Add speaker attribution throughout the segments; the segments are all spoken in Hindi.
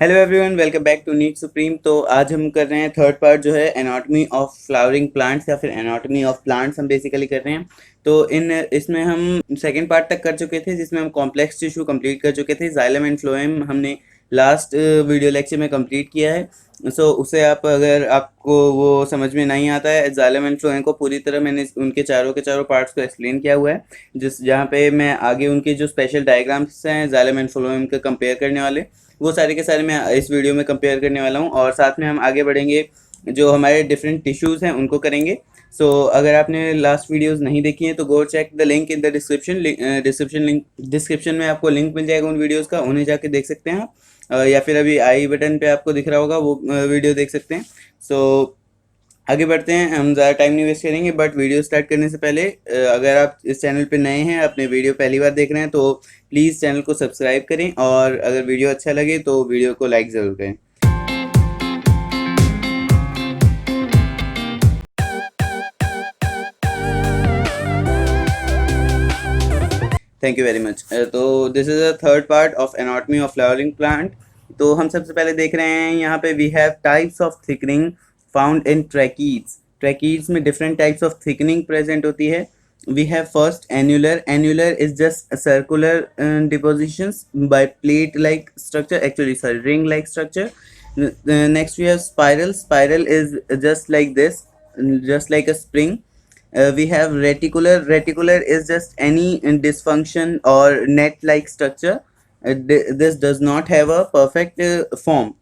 Speaker 1: Hello everyone, welcome back to NEET Supreme. तो आज हम कर रहे हैं थर्ड पार्ट जो है एनाटॉमी ऑफ फ्लावरिंग प्लांट्स या फिर एनाटॉमी ऑफ प्लांट्स हम बेसिकली कर रहे हैं। तो इसमें हम सेकंड पार्ट तक कर चुके थे जिसमें हम कॉम्प्लेक्स टिश्यू कंप्लीट कर चुके थे। जाइलम एंड फ्लोएम हमने लास्ट वीडियो लेक्चर में कंप्लीट किया है। उसे आप अगर आपको वो समझ में नहीं आता है, जाइलम एंड फ्लोएम को पूरी तरह मैंने उनके चारों के चारों पार्ट्स को एक्सप्लेन किया हुआ है, जिस जहाँ पे मैं आगे उनके जो स्पेशल डायग्राम्स हैं जाइलम एंड फ्लोएम के कंपेयर करने वाले, वो सारे के सारे मैं इस वीडियो में कंपेयर करने वाला हूँ। और साथ में हम आगे बढ़ेंगे, जो हमारे डिफरेंट टिश्यूज़ हैं उनको करेंगे। अगर आपने लास्ट वीडियोस नहीं देखी हैं तो go check the link in the description में आपको लिंक मिल जाएगा उन वीडियोस का, उन्हें जाके देख सकते हैं आप। या फिर अभी आई बटन पे आपको दिख रहा होगा, वो वीडियो देख सकते हैं। आगे बढ़ते हैं, हम ज़्यादा टाइम नहीं वेस्ट करेंगे। बट वीडियो स्टार्ट करने से पहले अगर आप इस चैनल पे नए हैं, अपने वीडियो पहली बार देख रहे हैं, तो प्लीज़ चैनल को सब्सक्राइब करें और अगर वीडियो अच्छा लगे तो वीडियो को लाइक ज़रूर करें। Thank you very much. तो this is a third part of anatomy of flowering plant. तो हम सबसे पहले देख रहे हैं यहाँ पे we have types of thickening found in tracheids. Tracheids में different types of thickening present होती है। We have first annular. Annular is just circular depositions by plate like structure, actually sorry ring like structure. Next we have spiral. Spiral is just like this, just like a spring. We have reticular. Reticular is just any dysfunction or net-like structure. This does not have a perfect form.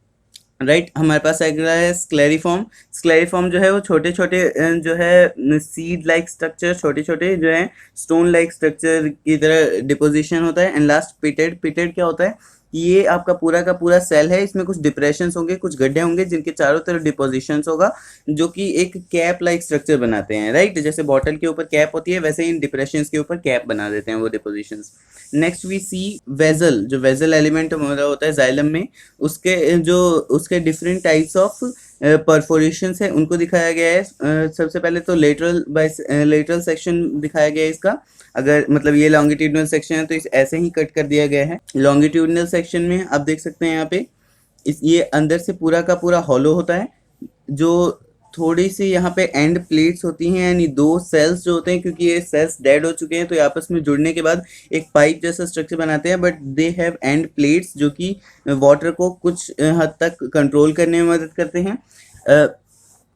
Speaker 1: Right हमारे पास अगला है स्क्लेरिफॉर्म। स्क्लेरिफॉर्म जो है वो छोटे छोटे जो है सीड लाइक स्ट्रक्चर, छोटे छोटे जो है स्टोन लाइक स्ट्रक्चर की तरह डिपोजिशन होता है। And last pitted. पिटेड क्या होता है, ये आपका पूरा का पूरा सेल है, इसमें कुछ डिप्रेशंस होंगे, कुछ गड्ढे होंगे जिनके चारों तरफ डिपोजिशंस होगा, जो कि एक कैप लाइक स्ट्रक्चर बनाते हैं। राइट, जैसे बॉटल के ऊपर कैप होती है वैसे ही इन डिप्रेशंस के ऊपर कैप बना देते हैं वो depositions. Next we see vessel. जो वेजल एलिमेंट हमारा होता है जाइलम में, उसके डिफरेंट टाइप्स ऑफ परफोरेशंस है, उनको दिखाया गया है। सबसे पहले तो लेटरल सेक्शन दिखाया गया है इसका। अगर मतलब ये लॉन्गिट्यूडनल सेक्शन है तो इस ऐसे ही कट कर दिया गया है। लॉन्गिट्यूडनल सेक्शन में आप देख सकते हैं यहाँ पे ये अंदर से पूरा का पूरा हॉलो होता है, जो थोड़ी सी यहाँ पे एंड प्लेट्स होती हैं, यानी दो सेल्स जो होते हैं, क्योंकि ये सेल्स डेड हो चुके हैं तो ये आपस में जुड़ने के बाद एक पाइप जैसा स्ट्रक्चर बनाते हैं, but they have and plates जो कि वाटर को कुछ हद तक कंट्रोल करने में मदद करते हैं।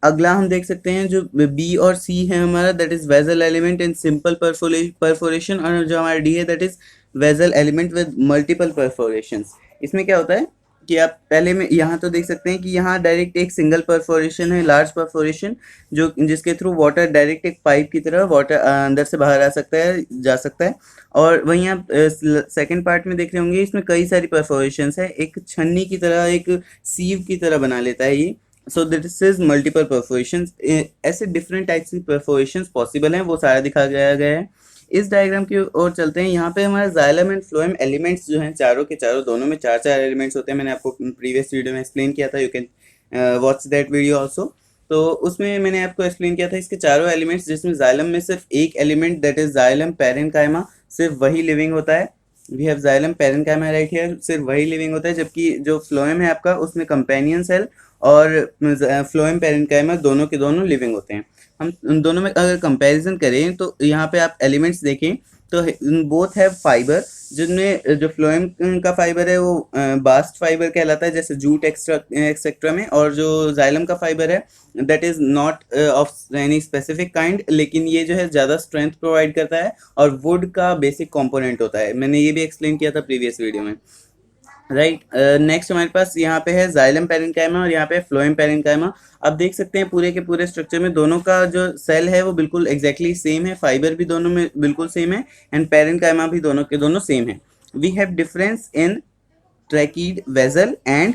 Speaker 1: अगला हम देख सकते हैं जो बी और सी है हमारा, that is vessel element in simple perforation, और जो हमारा डी है that is vessel element with multiple perforations. इसमें क्या होता है कि आप पहले में यहाँ तो देख सकते हैं कि यहाँ डायरेक्ट एक सिंगल परफोरेशन है, लार्ज परफोरेशन, जो जिसके थ्रू वाटर डायरेक्ट एक पाइप की तरह वाटर अंदर से बाहर आ सकता है, जा सकता है। और वहीं आप सेकंड पार्ट में देख रहे होंगे, इसमें कई सारी परफोरेशंस है, एक छन्नी की तरह, एक सीव की तरह बना लेता है ये। So this is multiple perforations. ऐसे डिफरेंट टाइप्स की परफोरेशंस पॉसिबल हैं, वो सारा दिखाया गया है। इस डायग्राम की ओर चलते हैं। यहाँ पे हमारे जाइलम एंड फ्लोएम एलिमेंट्स जो हैं, चारों के चारों, दोनों में चार चार एलिमेंट्स होते हैं। मैंने आपको प्रीवियस वीडियो में एक्सप्लेन किया था, you can watch that video also. तो उसमें मैंने आपको एक्सप्लेन किया था इसके चारों एलिमेंट्स, जिसमें जाइलम में सिर्फ एक element that is xylem parenchyma, सिर्फ वही लिविंग होता है। We have xylem parenchyma right here, सिर्फ वही लिविंग होता है। जबकि जो फ्लोएम है आपका, उसमें कंपेनियन सेल और फ्लोएम पेरेन्काइमा दोनों के दोनों लिविंग होते हैं। हम उन दोनों में अगर कंपैरिजन करें तो यहाँ पे आप एलिमेंट्स देखें तो बोथ हैव फाइबर, जिनमें जो फ्लोएम का फाइबर है वो बास्ट फाइबर कहलाता है, जैसे जूट एक्सेट्रा में, और जो जाइलम का फाइबर है that is not of any specific kind, लेकिन ये जो है ज़्यादा स्ट्रेंथ प्रोवाइड करता है और वुड का बेसिक कंपोनेंट होता है। मैंने ये भी एक्सप्लेन किया था प्रीवियस वीडियो में। राइट, नेक्स्ट हमारे पास यहाँ पे है जाइलम पेरेन्काइमा और यहाँ पे फ्लोएम पेरेन्काइमा। आप देख सकते हैं पूरे के पूरे स्ट्रक्चर में दोनों का जो सेल है वो बिल्कुल एग्जैक्टली सेम है, फाइबर भी दोनों में बिल्कुल सेम है, एंड पेरेन्काइमा भी दोनों के दोनों सेम है। We have difference in tracheid vessel and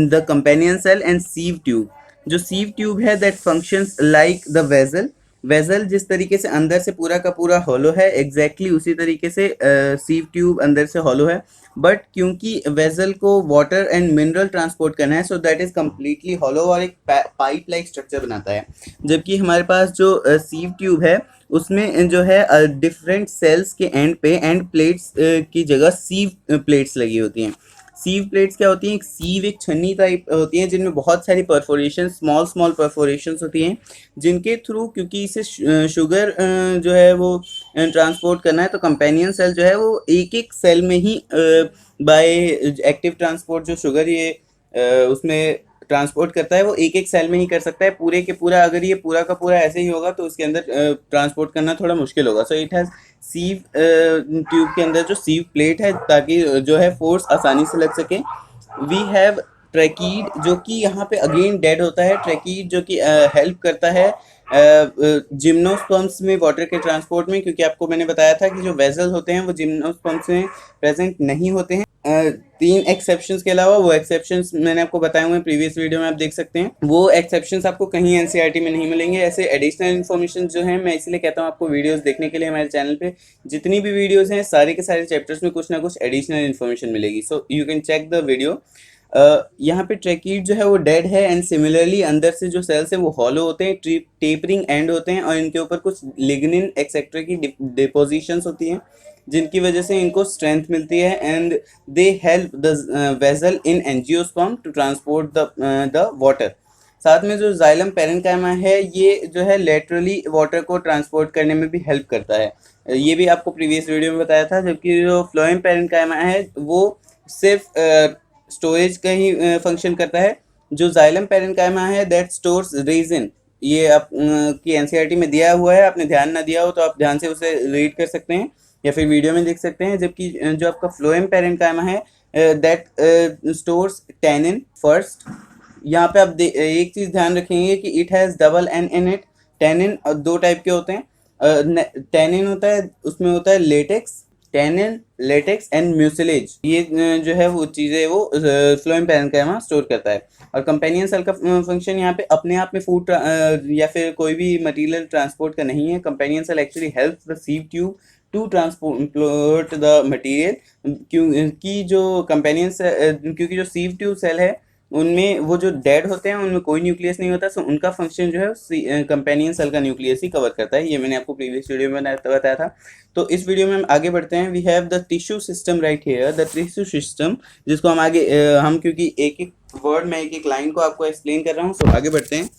Speaker 1: the companion cell and sieve tube. जो सीव ट्यूब है that functions like the vessel. Vessel जिस तरीके से अंदर से पूरा का पूरा हॉलो है, एग्जैक्टली उसी तरीके से सीव ट्यूब अंदर से हॉलो है, बट क्योंकि वेजल को वाटर एंड मिनरल ट्रांसपोर्ट करना है, so that is completely hollow और एक पाइप लाइक स्ट्रक्चर बनाता है। जबकि हमारे पास जो सीव ट्यूब है उसमें जो है डिफरेंट सेल्स के एंड पे एंड प्लेट्स की जगह सीव प्लेट्स लगी होती हैं। सीव प्लेट्स क्या होती हैं, एक सीव एक छन्नी टाइप होती हैं जिनमें बहुत सारी परफोरेशन, स्मॉल स्मॉल परफोरेशंस होती हैं, जिनके थ्रू, क्योंकि इसे शुगर जो है वो ट्रांसपोर्ट करना है, तो कंपेनियन सेल जो है वो एक एक सेल में ही बाय एक्टिव ट्रांसपोर्ट जो शुगर ये उसमें ट्रांसपोर्ट करता है वो एक एक सेल में ही कर सकता है। पूरे के पूरा अगर ये पूरा का पूरा ऐसे ही होगा तो उसके अंदर ट्रांसपोर्ट करना थोड़ा मुश्किल होगा। So it has sieve tube के अंदर जो सीव प्लेट है ताकि जो है फोर्स आसानी से लग सके। वी हैव ट्रैकीड जो कि यहाँ पे अगेन डेड होता है, ट्रैकीड जो कि हेल्प करता है जिम्नोस्पर्म्स में वाटर के ट्रांसपोर्ट में, क्योंकि आपको मैंने बताया था कि जो वेजल होते हैं वो जिम्नोस्पर्म्स में प्रेजेंट नहीं होते हैं। 3 एक्सेप्शंस के अलावा, वो एक्सेप्शंस मैंने आपको बताए हुए हैं प्रीवियस वीडियो में, आप देख सकते हैं। वो एक्सेप्शंस आपको कहीं एनसीईआरटी में नहीं मिलेंगे। ऐसे एडिशनल इन्फॉर्मेशन जो है, मैं इसलिए कहता हूँ आपको वीडियोस देखने के लिए हमारे चैनल पे जितनी भी वीडियोस हैं सारे के सारे चैप्टर्स में कुछ ना कुछ एडिशनल इन्फॉर्मेशन मिलेगी। So you can check the video. यहाँ पे ट्रैकीड जो है वो डेड है, एंड सिमिलरली अंदर से जो सेल्स हैं वो हॉलो होते हैं, टेपरिंग एंड होते हैं, और इनके ऊपर कुछ लिग्निन एक्सेट्रा की डिपोजिशंस होती हैं जिनकी वजह से इनको स्ट्रेंथ मिलती है, and they help the vessel in angiosperm to transport the water. साथ में जो जाइलम पेरेन्काइमा है ये जो है लेटरली वाटर को ट्रांसपोर्ट करने में भी हेल्प करता है। ये भी आपको प्रीवियस वीडियो में बताया था। जबकि जो फ्लोएम पेरेन्काइमा है वो सिर्फ स्टोरेज का ही फंक्शन करता है। जो जाइलम पेरेन्काइमा है दैट स्टोर्स रेजिन, ये आप की एनसीईआरटी में दिया हुआ है, आपने ध्यान ना दिया हो तो आप ध्यान से उसे रीड कर सकते हैं या फिर वीडियो में देख सकते हैं। जबकि जो आपका फ्लोएम पेरेन्काइमा है दैट स्टोर्स टैनिन फर्स्ट। यहाँ पे आप एक चीज़ ध्यान रखेंगे कि it has double N in it. Tannin 2 type के होते हैं। टैनिन होता है, उसमें होता है latex, tannin, latex and mucilage. ये जो है वो चीज़ें वो फ्लोएम पेरेन्काइमा स्टोर करता है। और कंपेनियन सेल का फंक्शन यहाँ पे अपने आप में फूड या फिर कोई भी मटेरियल ट्रांसपोर्ट का नहीं है। Companion cell actually help the sieve tube to transport the material, क्योंकि जो कंपेनियन क्योंकि जो सीव ट्यूब सेल है उनमें वो जो डेड होते हैं उनमें कोई न्यूक्लियस नहीं होता। सो उनका फंक्शन जो है कंपेनियन सेल का न्यूक्लियस ही कवर करता है। ये मैंने आपको प्रीवियस वीडियो में बताया था। तो इस वीडियो में हम आगे बढ़ते हैं। We have the tissue system right here, the tissue system, जिसको हम आगे हम क्योंकि एक एक वर्ड में एक एक लाइन को आपको एक्सप्लेन कर रहा हूँ, सो आगे बढ़ते हैं।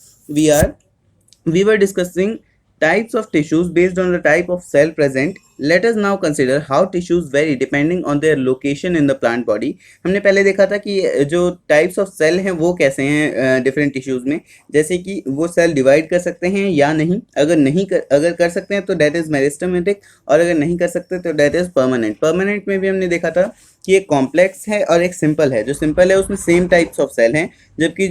Speaker 1: We were discussing types of tissues based on the type of cell present. Let us now consider how tissues vary depending on their location in the plant body. हमने पहले देखा था कि जो types of cell हैं वो कैसे हैं different tissues में, जैसे कि वो सेल डिवाइड कर सकते हैं या नहीं। अगर कर सकते हैं तो that is मेरिस्टेमेटिक, और अगर नहीं कर सकते तो that is परमानेंट। परमानेंट में भी हमने देखा था कि एक कॉम्प्लेक्स है और एक सिंपल है। जो सिंपल है उसमें सेम टाइप्स ऑफ सेल हैं, जबकि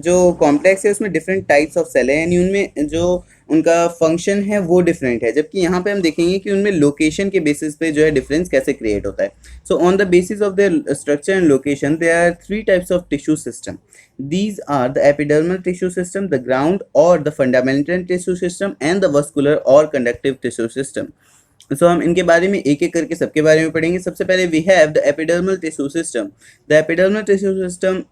Speaker 1: जो कॉम्प्लेक्स है उसमें डिफरेंट टाइप्स ऑफ सेल है, यानी उनमें जो उनका फंक्शन है वो डिफरेंट है। जबकि यहाँ पे हम देखेंगे कि उनमें लोकेशन के बेसिस पे जो है डिफरेंस कैसे क्रिएट होता है। So on the basis of their structure and location there are 3 types of tissue system. These are the epidermal tissue system, the ground or the fundamental tissue system, and the vascular or conductive tissue system. So हम इनके बारे में एक एक करके सबके बारे में पढ़ेंगे। सबसे पहले we have the epidermal tissue system. The epidermal tissue system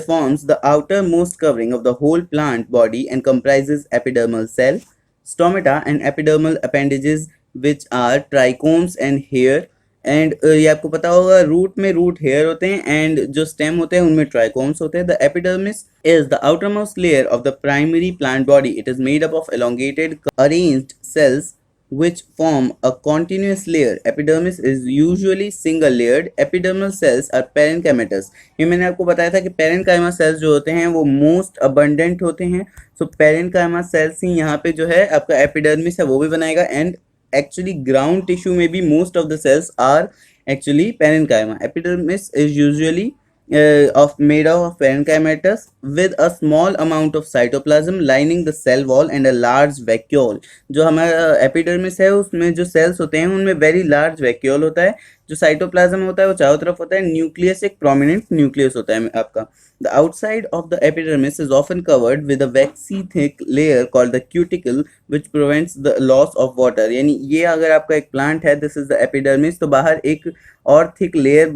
Speaker 1: forms the outermost covering of the whole plant body and comprises epidermal cell, stomata and epidermal appendages which are trichomes and hair. And ये आपको पता होगा रूट में रूट हेयर होते हैं, एंड जो स्टेम होते हैं उनमें ट्राइकोम्स होते हैं। The epidermis is the outermost layer of the primary plant body. It is made up of elongated arranged cells which form a continuous layer. Epidermis is usually single layered. Epidermal cells are parenchymatous. ये मैंने आपको बताया था कि parenchyma cells जो होते हैं वो most abundant होते हैं। So parenchyma cells ही यहाँ पे जो है आपका epidermis है वो भी बनाएगा, and actually ground tissue में भी most of the cells are actually parenchyma. Epidermis is usually made of parenchymatous with a small amount of cytoplasm lining the cell wall and a large vacuole. जो हमारा एपिडर्मिस है उसमें जो सेल्स होते हैं उनमें वेरी लार्ज वैक्यूल होता है। जो साइटोप्लाज्म होता है वो चारों तरफ होता है। न्यूक्लियस एक प्रोमिनेंट न्यूक्लियस होता है आपका। The outside of the epidermis is often covered with a waxy thick layer called the cuticle which prevents the loss of water. यानी ये अगर आपका एक प्लांट है, दिस इज द एपिडर्मिस, तो बाहर एक और थिक लेयर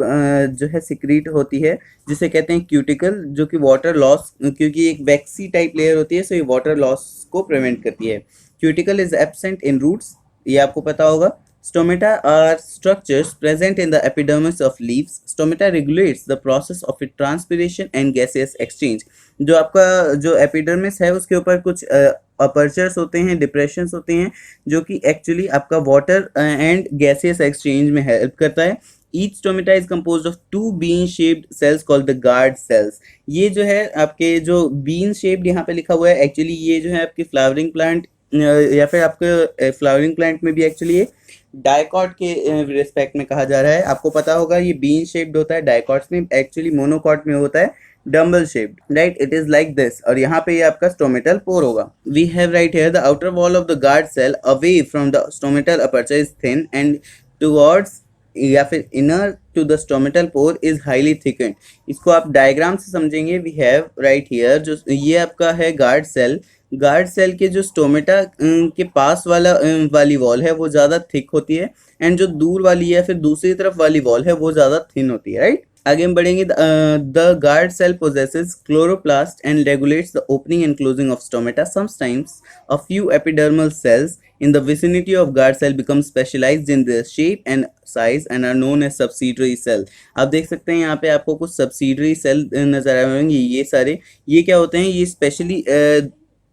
Speaker 1: जो है सिक्रीट होती है जिसे कहते हैं क्यूटिकल, जो कि वाटर लॉस, क्योंकि एक वैक्सी टाइप लेयर होती है, सो ये वाटर लॉस को प्रिवेंट करती है। Cuticle is absent in roots, ये आपको पता होगा। Stomata are structures present in the epidermis of leaves. Stomata regulates the process of its transpiration and gaseous exchange. जो आपका जो एपिडर्मिस है उसके ऊपर कुछ अपर्चर्स होते हैं, डिप्रेशंस होते हैं, जो कि एक्चुअली आपका वाटर एंड गैसियस एक्सचेंज में हेल्प करता है. Each stomata is composed of two bean-shaped cells called the guard cells. ये जो है आपके जो bean shaped यहाँ पे लिखा हुआ है, एक्चुअली ये जो है आपके फ्लावरिंग प्लांट या फिर आपके फ्लावरिंग प्लांट में भी एक्चुअली ये डाइकॉट के रिस्पेक्ट में कहा जा रहा है. आपको पता होगा ये बीन शेप्ड होता है, डाइकॉट्स में एक्चुअली मोनोकॉट में होता है dumbbell shaped, right. It is like this. और यहाँ पे ये आपका स्टोमेटल पोर होगा. We have right here the outer wall of the guard cell away from the stomatal aperture is thin and towards या फिर inner to the stomatal pore is highly thickened. इसको आप डायग्राम से समझेंगे. वी हैव राइट हियर जो ये आपका है गार्ड सेल. गार्ड सेल के जो स्टोमेटा के पास वाली वॉल है वो ज़्यादा थिक होती है, एंड जो दूर वाली है फिर दूसरी तरफ वाली वॉल है वो ज़्यादा थिन होती है, राइट. आगे हम बढ़ेंगे. The guard cell possesses chloroplast and regulates the opening and closing of stomata. Sometimes a few epidermal cells in the vicinity of guard cell become specialized in their shape and size and are known as subsidiary cell. आप देख सकते हैं यहाँ पे आपको कुछ subsidiary cell नजर आ रहे होंगे. ये सारे ये क्या होते हैं, ये स्पेशली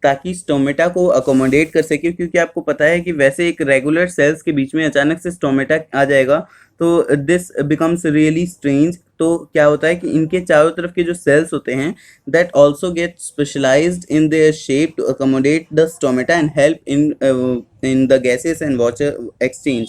Speaker 1: ताकि स्टोमेटा को अकोमोडेट कर सके, क्योंकि आपको पता है कि वैसे एक रेगुलर सेल्स के बीच में अचानक से स्टोमेटा आ जाएगा तो दिस बिकम्स रियली स्ट्रेंज. तो क्या होता है कि इनके चारों तरफ के जो सेल्स होते हैं that also get specialised in their shape to accommodate the stomata and help in the gases and water exchange.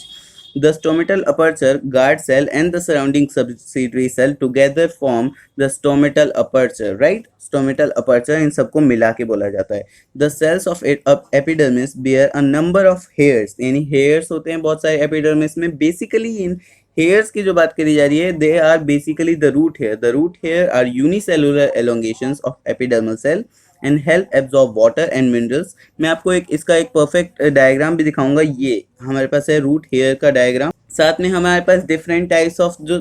Speaker 1: The stomatal aperture, guard cell and the surrounding subsidiary cell together form the stomatal aperture, right? Stomatal aperture इन सबको मिला के बोला जाता है. The cells of epidermis bear a number of hairs, यानी hairs होते हैं बहुत सारे epidermis में. Basically इन hairs की जो बात करी जा रही है, they are basically the root hair. The root hair are unicellular elongations of epidermal cell and help absorb water and minerals. मैं आपको इसका एक परफेक्ट डायग्राम भी दिखाऊंगा. ये हमारे पास है रूट हेयर का डायग्राम. साथ में हमारे पास डिफरेंट टाइप्स ऑफ जो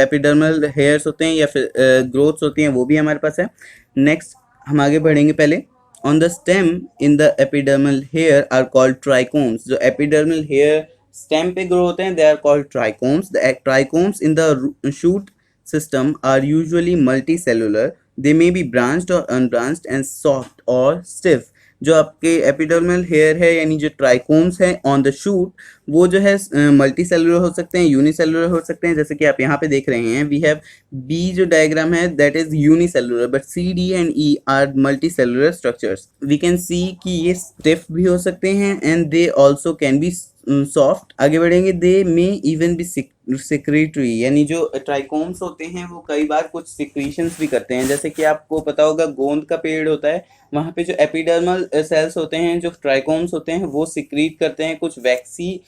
Speaker 1: एपिडर्मल हेयर्स होते हैं या फिर ग्रोथ्स होती हैं वो भी हमारे पास है. नेक्स्ट हम आगे बढ़ेंगे. पहले on the stem in the epidermal hair are called trichomes. जो एपिडर्मल हेयर स्टेम पे ग्रो होते हैं they are called trichomes. The trichomes in the shoot system are usually multicellular. They may be branched or unbranched and soft or stiff. जो आपके एपिडर्मल हेयर है यानी जो ट्राइकोम्स है ऑन द शूट वो जो है मल्टी सेलुलर हो सकते हैं, यूनिसेलुलर हो सकते हैं. जैसे कि आप यहाँ पे देख रहे हैं वी हैव बी जो डायग्राम है that is unicellular, but C D and E are multicellular structures. We can see कि ये स्टिफ भी हो सकते हैं and they also can be soft. आगे बढ़ेंगे. They may even be secretory, यानी जो ट्राइकोम्स होते हैं वो कई बार कुछ सिक्रीशंस भी करते हैं. जैसे कि आपको पता होगा गोंद का पेड़ होता है, वहाँ पे जो एपिडर्मल सेल्स होते हैं जो ट्राइकोम्स होते हैं वो सिक्रीट करते हैं कुछ वैक्सी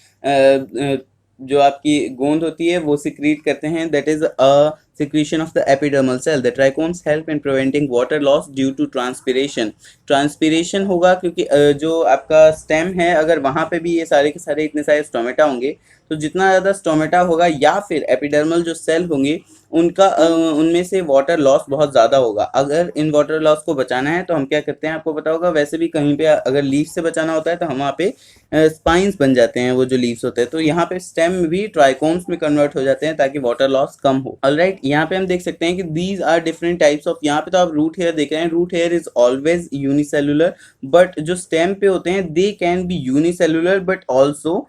Speaker 1: जो आपकी गोंद होती है वो सिक्रीट करते हैं. That is a secretion of the epidermal cell. The trichomes help in preventing water loss due to transpiration. Transpiration होगा क्योंकि जो आपका स्टेम है अगर वहाँ पे भी ये सारे के सारे इतने सारे स्टोमेटा होंगे तो जितना ज़्यादा स्टोमेटा होगा या फिर एपिडर्मल जो सेल होंगे उनका उनमें से वाटर लॉस बहुत ज़्यादा होगा. अगर इन वाटर लॉस को बचाना है तो हम क्या करते हैं आपको पता होगा. वैसे भी कहीं पे अगर लीफ से बचाना होता है तो हम वहाँ पे स्पाइंस बन जाते हैं वो जो लीव्स होते हैं, तो यहाँ पे स्टेम भी ट्राइकोम्स में कन्वर्ट हो जाते हैं ताकि वाटर लॉस कम हो. ऑलराइट, यहाँ पे हम देख सकते हैं कि these are different types of. यहाँ पे तो आप रूट हेयर देख रहे हैं. Root hair is always unicellular, but जो स्टेम पे होते हैं they can be unicellular but also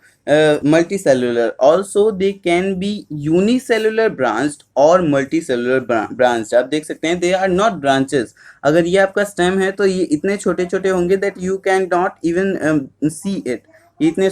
Speaker 1: multicellular. Also they can be unicellular branched or multicellular branched. आप देख सकते हैं they are not branches. अगर ये आपका stem है तो ये इतने छोटे छोटे होंगे that you can not even see it. ये इतने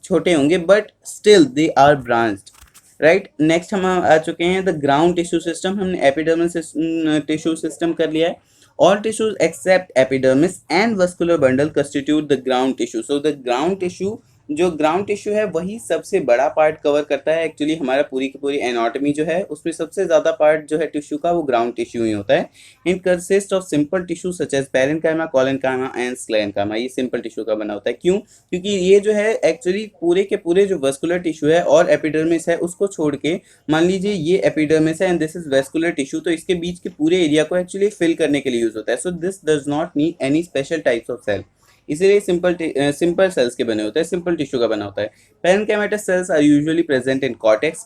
Speaker 1: छोटे होंगे but still they are branched. Right. Next हम आ चुके हैं द ग्राउंड टिश्यू सिस्टम. हमने एपिडर्मल टिश्यू सिस्टम कर लिया है. All tissues except epidermis and vascular bundle constitute the ground tissue. So the ground tissue, जो ग्राउंड टिश्यू है वही सबसे बड़ा पार्ट कवर करता है. एक्चुअली हमारा पूरी की पूरी एनाटॉमी जो है उसमें सबसे ज़्यादा पार्ट जो है टिश्यू का वो ग्राउंड टिश्यू ही होता है. In consist of simple tissue such as parenchyma, collenchyma and sclerenchyma. ये सिंपल टिश्यू का बना होता है. क्यों? क्योंकि ये जो है एक्चुअली पूरे के पूरे जो वस्कुलर टिश्यू है और एपिडर्मिस है उसको छोड़ के मान लीजिए ये एपिडर्मिस है and this is vascular tissue, तो इसके बीच के पूरे एरिया को एक्चुअली फिल करने के लिए यूज होता है. So this does not need any special types of cell. इसीलिए सिंपल सेल्स के बने होते हैं, सिंपल टिश्यू का बना होता है। Parenchymatous cells are usually present in cortex,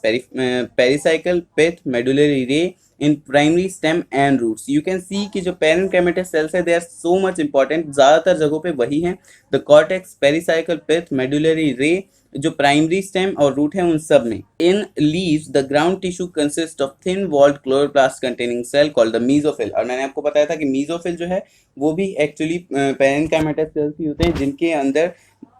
Speaker 1: pericycle, pith, medullary ray, in primary stem and roots. You can see कि जो पैरेन्काइमेटस cells है, they are so much important, ज़्यादातर जगहों पे वही हैं। The cortex, pericycle, pith, medullary ray, जो प्राइमरी स्टेम और रूट है उन सब में। In leaves the ground tissue consist of thin walled chloroplast containing cell called the mesophyll. और मैंने आपको बताया था कि मीजोफिल जो है वो भी एक्चुअली पैरेन्काइमेटस सेल्स ही होते हैं, जिनके अंदर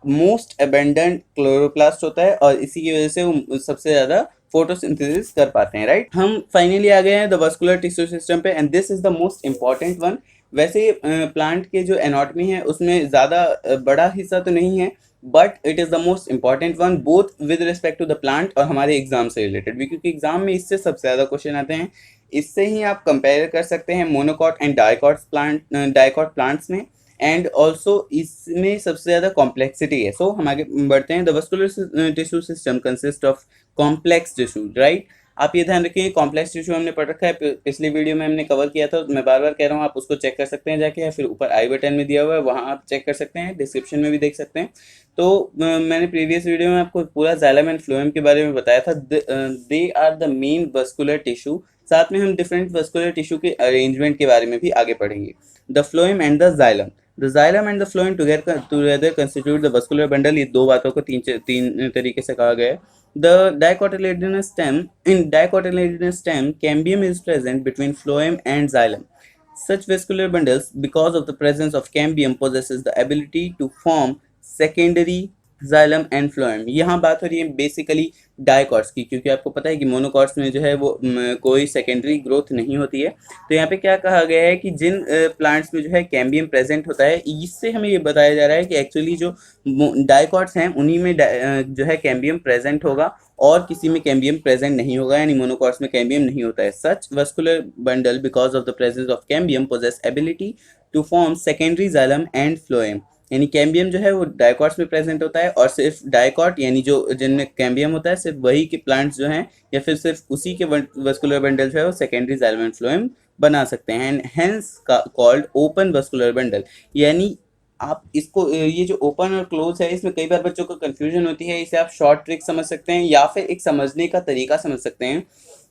Speaker 1: मोस्ट अबेंडेंट क्लोरोप्लास्ट होता है और इसी की वजह से वो सबसे ज्यादा फोटोसिंथेसिस कर पाते हैं, राइट। हम फाइनली आ गए हैं द वस्कुलर टिश्यू सिस्टम पे, and this is the most important one. वैसे प्लांट के जो एनाटॉमी है उसमें ज़्यादा बड़ा हिस्सा तो नहीं है, but it is the most important one both with respect to the plant और हमारे एग्जाम से रिलेटेड भी, क्योंकि एग्जाम में इससे सबसे ज़्यादा क्वेश्चन आते हैं। इससे ही आप कंपेयर कर सकते हैं मोनोकॉट एंड डाइकॉट प्लांट्स में, एंड ऑल्सो इसमें सबसे ज़्यादा कॉम्प्लेक्सिटी है। सो हम आगे बढ़ते हैं। The vascular tissue system consist of complex tissue, right. आप ये ध्यान रखिए, कॉम्प्लेक्स टिश्यू हमने पढ़ रखा है, पिछली वीडियो में हमने कवर किया था, मैं बार बार कह रहा हूँ, आप उसको चेक कर सकते हैं जाके, या फिर ऊपर आई बटन में दिया हुआ है वहाँ आप चेक कर सकते हैं, डिस्क्रिप्शन में भी देख सकते हैं। तो मैंने प्रीवियस वीडियो में आपको पूरा जाइलम एंड फ्लोएम के बारे में बताया था। They are the main vascular tissue. साथ में हम डिफरेंट वस्कुलर टिश्यू के अरेंजमेंट के बारे में भी आगे पढ़ेंगे। The phloem and the xylem. The xylem and the phloem together constitute the vascular bundle. ये दो बातों को तीन तरीके से कहा गया है। The dicotyledonous stem. In dicotyledonous stem, cambium is present between phloem and xylem. Such vascular bundles, because of the presence of cambium, possesses the ability to form secondary xylem and phloem. यहाँ बात हो रही है बेसिकली डाइकॉट्स की, क्योंकि आपको पता है कि मोनोकॉट्स में जो है वो कोई सेकेंडरी ग्रोथ नहीं होती है। तो यहाँ पे क्या कहा गया है कि जिन प्लांट्स में जो है कैम्बियम प्रेजेंट होता है, इससे हमें ये बताया जा रहा है कि एक्चुअली जो डाइकॉट्स हैं उन्हीं में जो है कैम्बियम प्रेजेंट होगा और किसी में कैम्बियम प्रेजेंट नहीं होगा, यानी मोनोकॉट्स में कैम्बियम नहीं होता है। Such vascular bundle because of the presence of cambium possess ability to form secondary xylem and phloem. यानी कैम्बियम जो है वो डाइकॉट्स में प्रेजेंट होता है, और सिर्फ डाइकॉट यानी जो जिनमें कैम्बियम होता है सिर्फ वही के प्लांट्स जो हैं, या फिर सिर्फ उसी के वस्कुलर बंडल जो है वो सेकेंडरी जाइलम एंड फ्लोएम बना सकते हैं, and hence called open vascular bundle. यानी आप इसको ये जो ओपन और क्लोज है इसमें कई बार बच्चों को कंफ्यूजन होती है, इसे आप शॉर्ट ट्रिक समझ सकते हैं या फिर एक समझने का तरीका समझ सकते हैं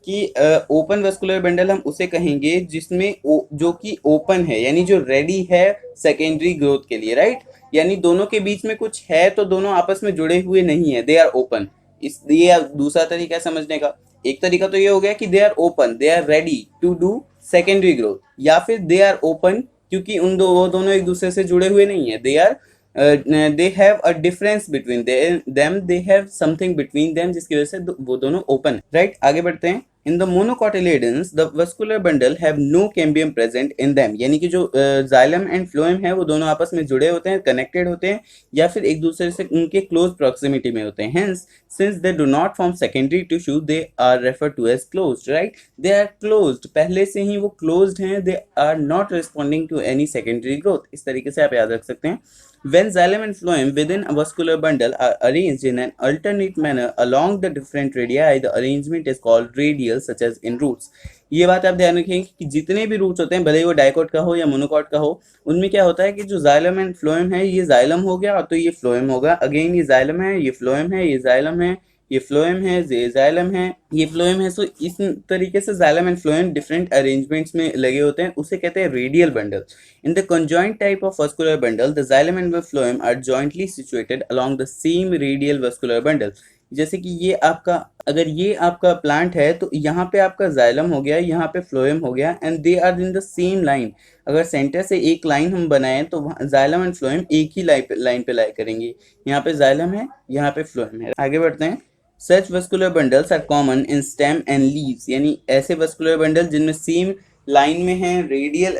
Speaker 1: कि ओपन वस्कुलर बंडल हम उसे कहेंगे जिसमें जो कि ओपन है, यानी जो रेडी है सेकेंडरी ग्रोथ के लिए, राइट। यानी दोनों के बीच में कुछ है तो दोनों आपस में जुड़े हुए नहीं है, दे आर ओपन। इसलिए दूसरा तरीका है समझने का। एक तरीका तो ये हो गया कि they are open, they are ready to do secondary growth, या फिर दे आर ओपन क्योंकि वो दोनों एक दूसरे से जुड़े हुए नहीं है, they have a difference between them, they have something between them, जिसकी वजह से वो दोनों ओपन है, राइट। आगे बढ़ते हैं। In the monocotyledons the vascular bundle have no cambium present in them. यानी कि जो जाइलम एंड फ्लोएम है वो दोनों आपस में जुड़े होते हैं, कनेक्टेड होते हैं, या फिर एक दूसरे से उनके क्लोज प्रॉक्सिमिटी में होते हैं। Hence since they do not form secondary tissue they are refer to as closed, right. They are closed, पहले से ही वो क्लोज्ड हैं, they are not responding to any secondary growth. इस तरीके से आप याद रख सकते हैं। When xylem and phloem within a vascular bundle are arranged in an alternate manner along the different radii, the arrangement is called radial, such as in roots. ये बात आप ध्यान रखेंगे कि जितने भी रूट्स होते हैं, भले ही वो डाइकॉट का हो या मोनोकॉट का हो, उनमें क्या होता है कि जो जाइलम एंड फ्लोएम है, ये जाइलम हो गया तो ये फ्लोएम होगा, अगेन ये जाइलम है, ये फ्लोएम है, ये जाइलम है, ये फ्लोएम है, ये जाइलम है, ये फ्लोएम है। सो इस तरीके से xylem and phloem different arrangements में लगे होते हैं, उसे कहते हैं radial bundle. In the conjoint type of vascular bundle the xylem and phloem are jointly situated along the same radial vascular bundle. जैसे कि ये आपका, अगर ये आपका प्लांट है तो यहाँ पे आपका जाइलम हो गया, यहाँ पे फ्लोएम हो गया, and they are in the same line. अगर सेंटर से एक लाइन हम बनाएं तो जाइलम एंड फ्लोएम एक ही लाइन पे लाई करेंगे। यहाँ पे जाइलम है, यहाँ पे फ्लोएम है। आगे बढ़ते हैं। Such vascular bundles are common in stem and leaves. यानी ऐसे वस्कुलर बंडल जिनमें सेम लाइन में है, रेडियल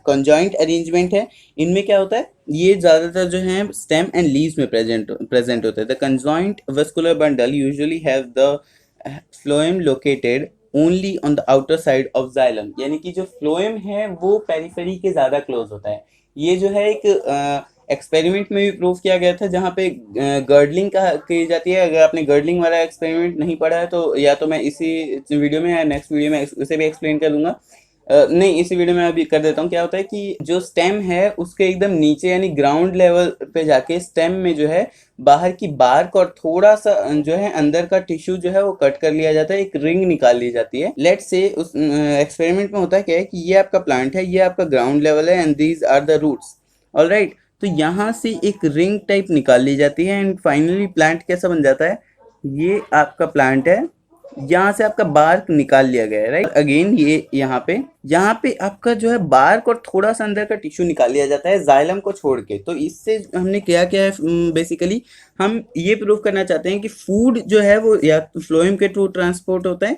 Speaker 1: कंजॉइंट अरेंजमेंट है, इनमें क्या होता है, ये ज़्यादातर जो है स्टेम एंड लीव्स में प्रेजेंट होते हैं। The conjoint vascular bundle usually have the phloem located only on the outer side of xylem. यानी कि जो फ्लोएम है वो पेरिफेरी के ज़्यादा क्लोज होता है। ये जो है एक एक्सपेरिमेंट में भी प्रूव किया गया था, जहाँ पे गर्डलिंग का की जाती है। अगर आपने गर्डलिंग वाला एक्सपेरिमेंट नहीं पढ़ा है तो या तो मैं इसी वीडियो में या नेक्स्ट वीडियो में उसे भी एक्सप्लेन कर दूंगा। नहीं, इसी वीडियो में अभी कर देता हूँ। क्या होता है कि जो स्टेम है उसके एकदम नीचे यानी ग्राउंड लेवल पे जाके स्टेम में जो है बाहर की बार्क और थोड़ा सा जो है अंदर का टिश्यू जो है वो कट कर लिया जाता है, एक रिंग निकाल ली जाती है। लेट्स से उस एक्सपेरिमेंट में होता है क्या है कि ये आपका प्लांट है, ये आपका ग्राउंड लेवल है and these are the roots. Alright, तो यहाँ से एक रिंग टाइप निकाल ली जाती है एंड फाइनली प्लांट कैसा बन जाता है, ये आपका प्लांट है। यहाँ से आपका बार्क निकाल लिया गया है, राइट। अगेन ये यहाँ पे आपका जो है बार्क और थोड़ा सा अंदर का टिश्यू निकाल लिया जाता है जाइलम को छोड़ के। तो इससे हमने क्या किया है, बेसिकली हम ये प्रूव करना चाहते हैं कि फूड जो है वो या तो फ्लोएम के थ्रू ट्रांसपोर्ट होता है।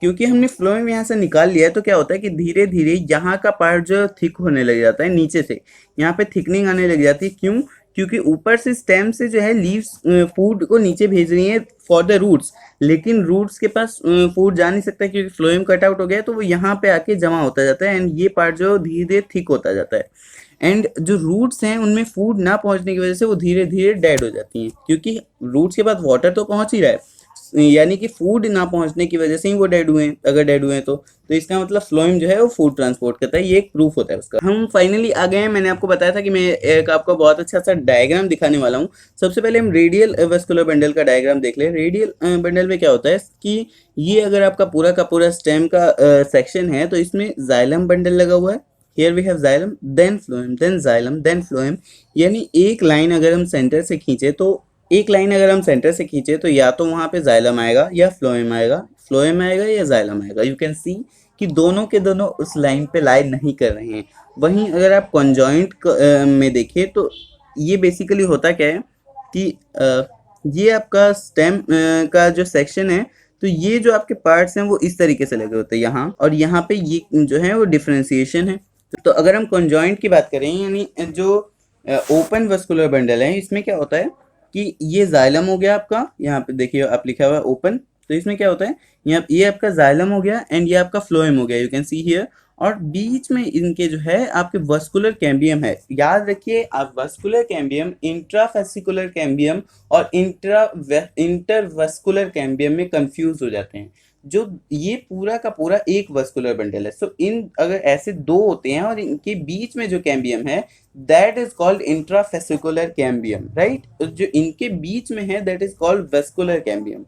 Speaker 1: क्योंकि हमने फ्लोएम यहाँ से निकाल लिया है तो क्या होता है कि धीरे धीरे यहाँ का पार्ट जो थिक होने लग जाता है, नीचे से यहाँ पे थिकनिंग आने लग जाती है। क्यों? क्योंकि ऊपर से स्टेम से जो है लीव्स फूड को नीचे भेज रही है फॉर द रूट्स, लेकिन रूट्स के पास फूड जा नहीं सकता क्योंकि फ्लोएम कट आउट हो गया है, तो वो यहाँ पे आके जमा होता जाता है एंड ये पार्ट जो धीरे धीरे थिक होता जाता है। एंड जो रूट्स हैं उनमें फूड ना पहुंचने की वजह से वो धीरे धीरे डेड हो जाती हैं, क्योंकि रूट्स के पास वाटर तो पहुंच ही रहा है, यानी कि फूड ना पहुंचने की वजह से ही वो डेड हुए हैं। अगर डेड हुए हैं तो इसका मतलब फ्लोएम जो है वो फूड ट्रांसपोर्ट करता है, ये एक प्रूफ होता है उसका। हम फाइनली आ गए हैं। मैंने आपको बताया था कि मैं एक आपको बहुत अच्छा सा डायग्राम दिखाने वाला हूँ। सबसे पहले हम रेडियल वेस्कुलर बंडल का डायग्राम देख लें। रेडियल बंडल में क्या होता है कि ये अगर आपका पूरा का पूरा स्टेम का सेक्शन है तो इसमें जाइलम बंडल लगा हुआ है। Here we have xylem, then phloem, then xylem, then phloem. यानी एक लाइन अगर हम सेंटर से खींचे तो या तो वहां पे जाइलम आएगा या फ्लोएम आएगा, या जाइलम आएगा। यू कैन सी कि दोनों के दोनों उस लाइन पे लाई नहीं कर रहे हैं। वहीं अगर आप कॉन्जॉइंट में देखें तो ये बेसिकली होता क्या है कि ये आपका स्टेम का जो सेक्शन है, तो ये जो आपके पार्ट्स हैं वो इस तरीके से लगे होते हैं यहाँ, और यहाँ पे ये जो है वो डिफरेंशिएशन है। तो अगर हम कॉन्जॉइंट की बात करें, यानी जो ओपन वस्कुलर बंडल है, इसमें क्या होता है कि ये जाइलम हो गया आपका, यहाँ पे देखिए आप लिखा हुआ है ओपन, तो इसमें क्या होता है, यहाँ ये आपका जाइलम हो गया एंड ये आपका फ्लोएम हो गया, यू कैन सी हियर। और बीच में इनके जो है आपके वस्कुलर कैम्बियम है। याद रखिए आप, वस्कुलर कैम्बियम, इंट्राफेसिकुलर कैम्बियम और इंटरवस्कुलर कैम्बियम में कंफ्यूज हो जाते हैं। जो ये पूरा का पूरा एक वस्कुलर बंडल है। सो इन अगर ऐसे दो होते हैं और इनके बीच में जो कैम्बियम है that is called intrafascicular cambium, right. जो इनके बीच में है that is called vascular cambium.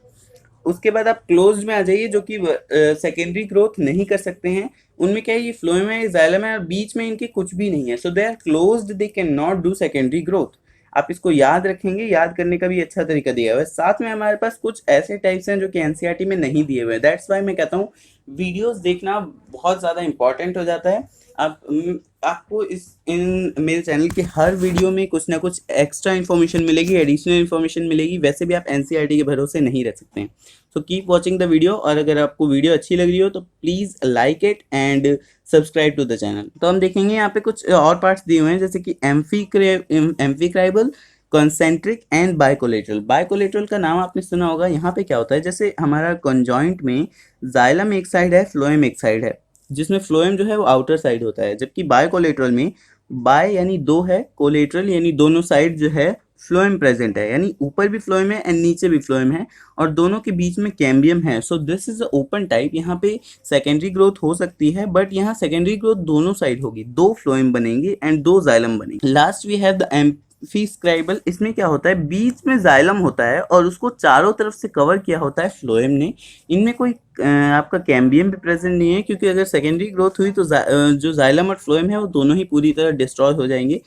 Speaker 1: उसके बाद आप क्लोज्ड में आ जाइए, जो कि सेकेंडरी ग्रोथ नहीं कर सकते हैं। उनमें क्या है, ये फ्लोएम है, जाइलम है और बीच में इनके कुछ भी नहीं है। So they are closed, they can not do secondary growth. आप इसको याद रखेंगे, याद करने का भी अच्छा तरीका दिया हुआ है। साथ में हमारे पास कुछ ऐसे टाइप्स हैं जो कि एनसीईआरटी में नहीं दिए हुए हैं। दैट्स वाई मैं कहता हूँ वीडियोस देखना बहुत ज़्यादा इंपॉर्टेंट हो जाता है। आपको इन मेरे चैनल के हर वीडियो में कुछ ना कुछ एक्स्ट्रा इन्फॉर्मेशन मिलेगी, एडिशनल इन्फॉर्मेशन मिलेगी। वैसे भी आप एनसीईआरटी के भरोसे नहीं रह सकते हैं। So keep watching the video, और अगर आपको वीडियो अच्छी लग रही हो तो please like it and subscribe to the channel. तो हम देखेंगे यहाँ पे कुछ और पार्ट्स दिए हुए हैं, जैसे कि एम्फीक्राइबल, कॉन्सेंट्रिक एंड बाइकोलेटरल। बाइकोलेटरल का नाम आपने सुना होगा। यहाँ पे क्या होता है, जैसे हमारा कॉन्जॉइंट में जाइलम एक साइड है, फ्लोएम एक साइड है, जिसमें फ्लोएम जो है वो आउटर साइड होता है, जबकि बाइकोलेटरल में बाय यानी दो है, कोलेटरल यानी दोनों साइड जो है फ्लोएम प्रेजेंट है, यानी ऊपर भी फ्लोएम है एंड नीचे भी फ्लोएम है और दोनों के बीच में कैम्बियम है। So this is a open type. यहाँ पे सेकेंडरी ग्रोथ हो सकती है, बट यहाँ सेकेंडरी ग्रोथ दोनों साइड होगी, दो फ्लोएम बनेंगे एंड दो जाइलम बनेंगे। Last we have the amphicribral. इसमें क्या होता है, बीच में जाइलम होता है और उसको चारों तरफ से कवर किया होता है फ्लोएम ने। इनमें कोई आपका कैम्बियम भी प्रेजेंट नहीं है, क्योंकि अगर सेकेंडरी ग्रोथ हुई तो जो जाइलम और फ्लोएम है वो दोनों ही पूरी तरह डिस्ट्रॉय हो जाएंगे।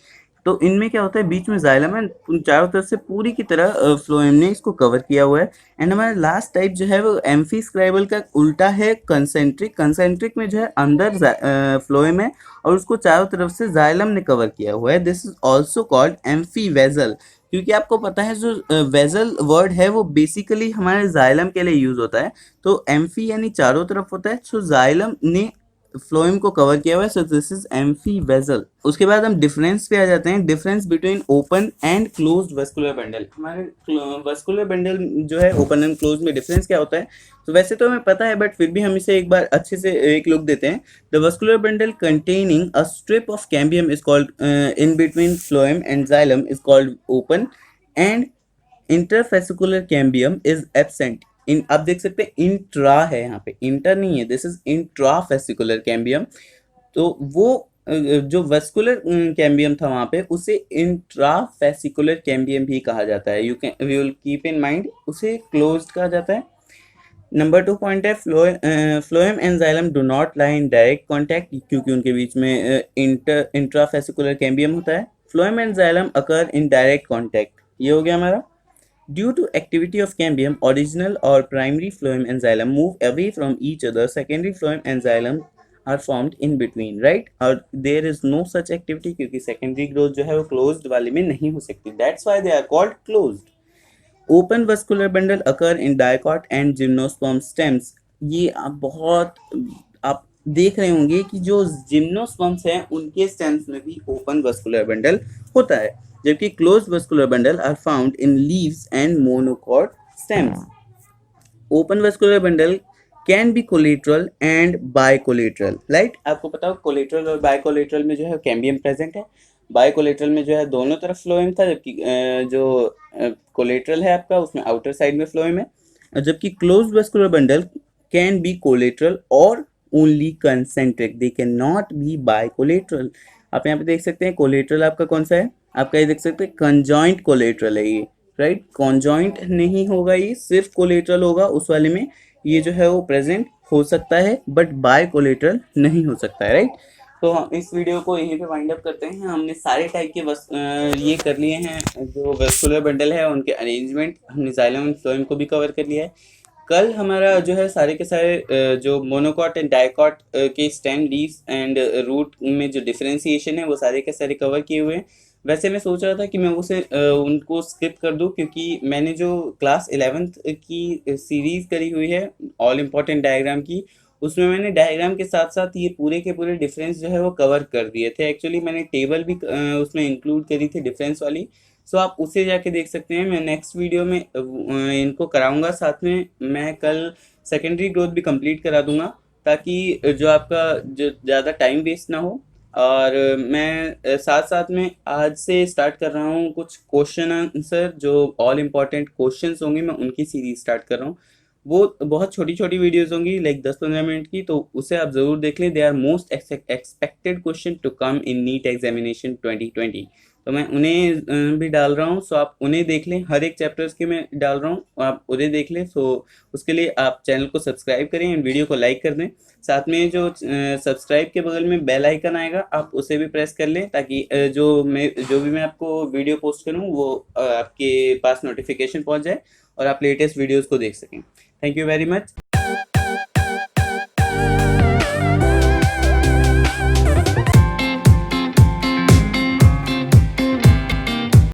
Speaker 1: तो इनमें क्या होता है, बीच में जाइलम है, चारों तरफ से पूरी की तरह फ्लोएम ने इसको कवर किया हुआ है। एंड हमारा लास्ट टाइप जो है वो एम्फीस्क्राइबल का उल्टा है, कंसेंट्रिक। कंसेंट्रिक में जो है अंदर फ्लोएम है और उसको चारों तरफ से जाइलम ने कवर किया हुआ है। This is also called amphi vessel, क्योंकि आपको पता है जो वेजल वर्ड है वो बेसिकली हमारे जाइलम के लिए यूज होता है। तो एम्फी यानी चारों तरफ होता है, सो जाइलम ने फ्लोएम को कवर किया हुआ है, so this is amphi vessel. उसके बाद हम डिफरेंस पे आ जाते हैं, difference between open and closed vascular bundle. हमारे वस्कुलर बंडल जो है ओपन एंड क्लोज में डिफरेंस क्या होता है, तो वैसे तो हमें पता है, बट फिर भी हम इसे एक बार अच्छे से एक लुक देते हैं। The vascular bundle containing a strip of cambium is called in between phloem and xylem is called open, and interfascicular cambium is absent. इन आप देख सकते हैं इंट्रा है, यहाँ पे इंटर नहीं है, दिस इज इंट्राफेसिकुलर कैम्बियम। तो वो जो वेस्कुलर कैम्बियम था वहां पे उसे इंट्राफेसिकुलर कैम्बियम भी कहा जाता है। You can we will keep in mind उसे क्लोज्ड कहा जाता है। नंबर 2 पॉइंट है phloem and xylem do not lie in direct contact, क्योंकि उनके बीच में इंट्राफेसिकुलर कैम्बियम होता है। Phloem and xylem occur in direct contact, ये हो गया हमारा। Due to activity of cambium, original or primary phloem and xylem move away from each other. Secondary phloem and xylem are formed in between, right? और there is no such activity क्योंकि secondary growth जो है वो closed वाले में नहीं हो सकती. That's why they are called closed. Open vascular bundle occur in dicot and gymnosperm stems. ये आप देख रहे होंगे कि जो जिम्नोस्पर्म्स हैं उनके स्टेम्स में भी ओपन वस्कुलर बंडल होता है, जबकि closed vascular bundle are found in leaves and monocot stems. Open vascular bundle can be collateral and bicollateral, right? आपको पता हो कोलेट्रल और बायकोलेट्रल में जो है कैम्बियम प्रेजेंट है। बायकोलेट्रल में जो है दोनों तरफ फ्लोएम था, जबकि जो कोलेट्रल है आपका उसमें आउटर साइड में फ्लोएम है। जबकि closed vascular bundle can be collateral और only concentric, they can not be bicollateral. आप यहाँ पे देख सकते हैं कोलेट्रल आपका कौन सा है, आपका ये देख सकते हैं कंजॉइंट कोलेट्रल है ये, राइट? कॉन्जॉइंट नहीं होगा, ये सिर्फ कोलेट्रल होगा, उस वाले में ये जो है वो प्रेजेंट हो सकता है बट बाय कोलेट्रल नहीं हो सकता है, राइट? तो हम इस वीडियो को यहीं पे वाइंड अप करते हैं। हमने सारे टाइप के ये कर लिए हैं, जो वेस्कुलर बंडल है उनके अरेंजमेंट, हमने जाइलम एंड फ्लोएम को भी कवर कर लिया है। कल हमारा जो है सारे के सारे जो मोनोकॉट एंड डाइकॉट के स्टेम लीव्स एंड रूट में जो डिफरेंशिएशन है वो सारे के सारे कवर किए हुए हैं। वैसे मैं सोच रहा था कि मैं उसे उनको स्किप कर दूं, क्योंकि मैंने जो क्लास 11th की सीरीज़ करी हुई है ऑल इम्पोर्टेंट डायग्राम की, उसमें मैंने डायग्राम के साथ साथ ये पूरे के पूरे डिफरेंस जो है वो कवर कर दिए थे। एक्चुअली मैंने टेबल भी उसमें इंक्लूड करी थी डिफरेंस वाली, सो आप उसे जाके देख सकते हैं। मैं नेक्स्ट वीडियो में इनको कराऊंगा, साथ में मैं कल सेकेंडरी ग्रोथ भी कंप्लीट करा दूंगा, ताकि जो आपका जो ज़्यादा टाइम वेस्ट ना हो। और मैं साथ साथ में आज से स्टार्ट कर रहा हूँ कुछ क्वेश्चन आंसर, जो ऑल इम्पॉर्टेंट क्वेश्चंस होंगे मैं उनकी सीरीज स्टार्ट कर रहा हूँ। वो बहुत छोटी छोटी वीडियोस होंगी, लाइक 10-15 मिनट की, तो उसे आप ज़रूर देख लें। They are most expected question to come in NEET examination 2020, तो मैं उन्हें भी डाल रहा हूँ। सो आप उन्हें देख लें, हर एक चैप्टर्स के मैं डाल रहा हूँ, आप उन्हें देख लें। सो उसके लिए आप चैनल को सब्सक्राइब करें एंड वीडियो को लाइक कर दें। साथ में जो सब्सक्राइब के बगल में बेल आइकन आएगा आप उसे भी प्रेस कर लें, ताकि जो भी मैं आपको वीडियो पोस्ट करूँ वो आपके पास नोटिफिकेशन पहुँच जाए और आप लेटेस्ट वीडियोज़ को देख सकें। Thank you very much.